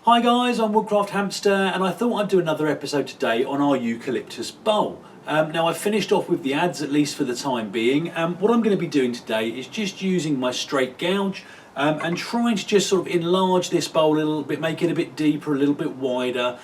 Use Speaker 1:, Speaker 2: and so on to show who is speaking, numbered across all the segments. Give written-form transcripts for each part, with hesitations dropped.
Speaker 1: Hi guys, I'm Woodcraft Hamster and I thought I'd do another episode today on our eucalyptus bowl. Now I've finished off with the adze, at least for the time being. What I'm going to be doing today is just using my straight gouge and trying to just sort of enlarge this bowl a little bit, make it a bit deeper, a little bit wider.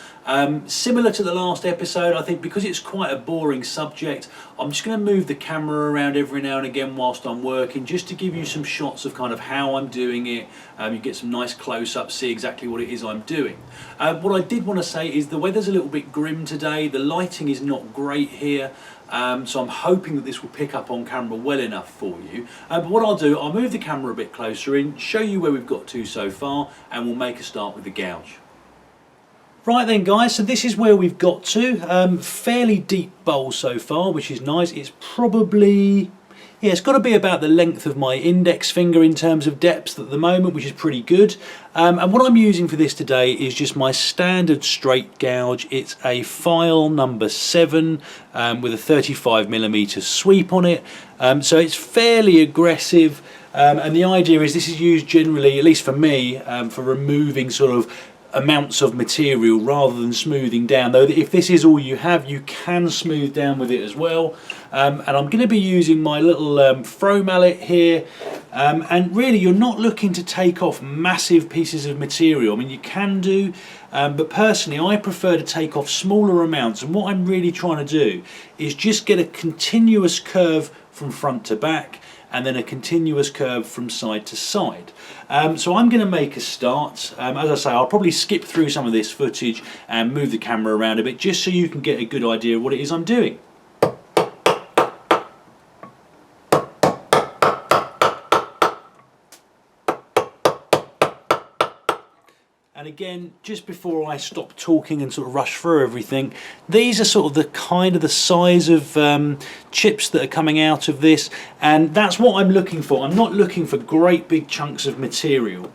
Speaker 1: Similar to the last episode, I think because it's quite a boring subject, I'm just going to move the camera around every now and again whilst I'm working, just to give you some shots of kind of how I'm doing it. You get some nice close-ups, see exactly what it is I'm doing. What I did want to say is the weather's a little bit grim today, the lighting is not great here. So I'm hoping that this will pick up on camera well enough for you. But what I'll do, I'll move the camera a bit closer in, show you where we've got to so far, and we'll make a start with the gouge. Right then guys, so this is where we've got to. Fairly deep bowl so far, which is nice. It's probably, yeah, it's got to be about the length of my index finger in terms of depth at the moment, which is pretty good. And what I'm using for this today is just my standard straight gouge. It's a file number 7 with a 35mm sweep on it. So it's fairly aggressive. And the idea is this is used generally, at least for me, for removing sort of amounts of material rather than smoothing down, though if this is all you have, you can smooth down with it as well. And I'm going to be using my little throw mallet here, and really you're not looking to take off massive pieces of material. I mean, you can do, but personally I prefer to take off smaller amounts, and what I'm really trying to do is just get a continuous curve from front to back and then a continuous curve from side to side. So I'm going to make a start. As I say, I'll probably skip through some of this footage and move the camera around a bit just so you can get a good idea of what it is I'm doing. And again, just before I stop talking and sort of rush through everything, these are sort of the size of chips that are coming out of this, and that's what I'm looking for. I'm not looking for great big chunks of material.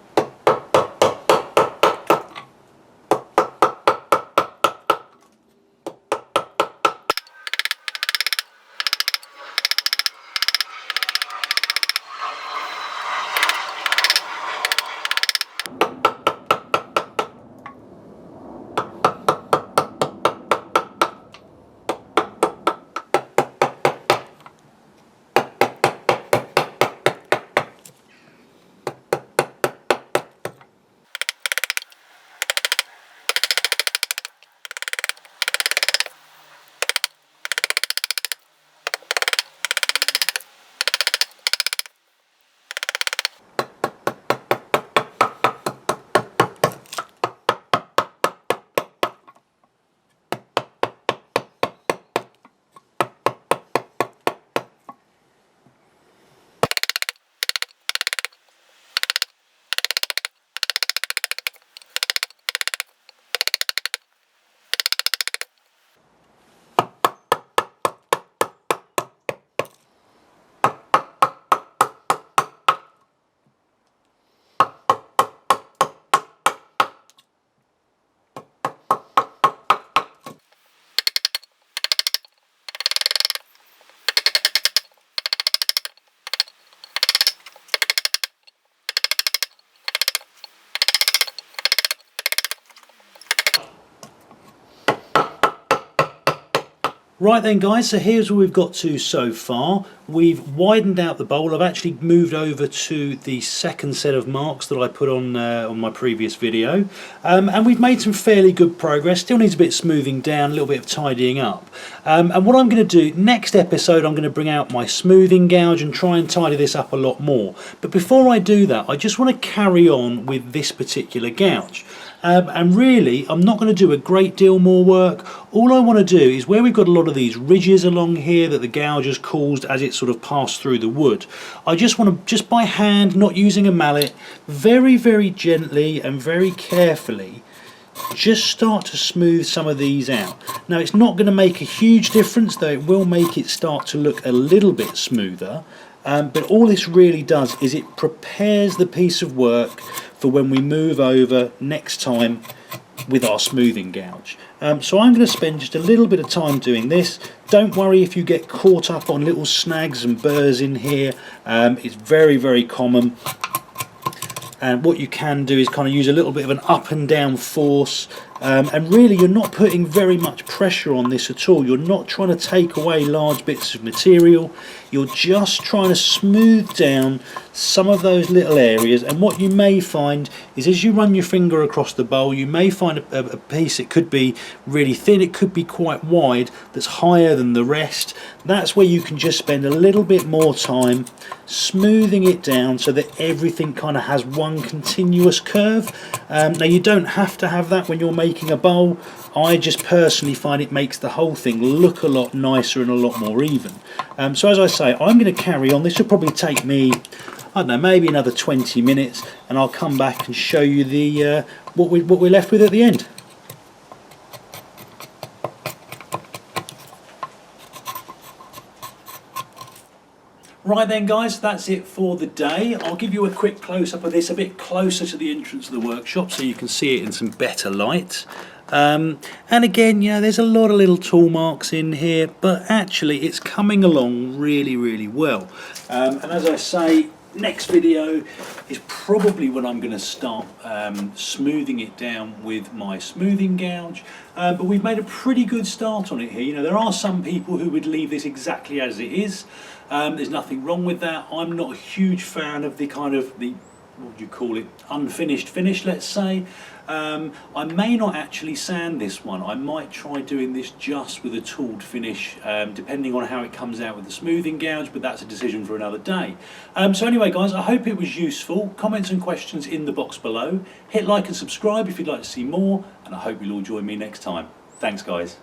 Speaker 1: Right then guys, so here's where we've got to so far. We've widened out the bowl. I've actually moved over to the second set of marks that I put on my previous video. And we've made some fairly good progress. Still needs a bit of smoothing down, a little bit of tidying up. And what I'm going to do, next episode I'm going to bring out my smoothing gouge and try and tidy this up a lot more. But before I do that, I just want to carry on with this particular gouge. And really, I'm not going to do a great deal more work. All I want to do is where we've got a lot of these ridges along here that the gouge has caused as it sort of passed through the wood, I just want to, just by hand, not using a mallet, very, very gently and very carefully, just start to smooth some of these out. Now, it's not going to make a huge difference, though it will make it start to look a little bit smoother. But all this really does is it prepares the piece of work for when we move over next time with our smoothing gouge. So I'm going to spend just a little bit of time doing this. Don't worry if you get caught up on little snags and burrs in here. It's very, very common. and what you can do is kind of use a little bit of an up and down force, and really you're not putting very much pressure on this at all. You're not trying to take away large bits of material, you're just trying to smooth down some of those little areas. And what you may find is as you run your finger across the bowl, you may find a piece, it could be really thin, it could be quite wide, that's higher than the rest. That's where you can just spend a little bit more time smoothing it down so that everything kind of has one continuous curve. Now you don't have to have that when you're making a bowl. I just personally find it makes the whole thing look a lot nicer and a lot more even. So as I say, I'm going to carry on. This will probably take me, I don't know, maybe another 20 minutes, and I'll come back and show you the what we're left with at the end. Right then guys, that's it for the day. I'll give you a quick close-up of this a bit closer to the entrance of the workshop so you can see it in some better light. And again, you know, there's a lot of little tool marks in here, but actually it's coming along really, really well. And as I say, next video is probably when I'm going to start smoothing it down with my smoothing gouge. But we've made a pretty good start on it here. You know, there are some people who would leave this exactly as it is. There's nothing wrong with that. I'm not a huge fan of the kind of what would you call it, unfinished finish, let's say. I may not actually sand this one. I might try doing this just with a tooled finish, depending on how it comes out with the smoothing gouge, but that's a decision for another day. So anyway guys, I hope it was useful. Comments and questions in the box below. Hit like and subscribe if you'd like to see more, and I hope you'll all join me next time. Thanks guys.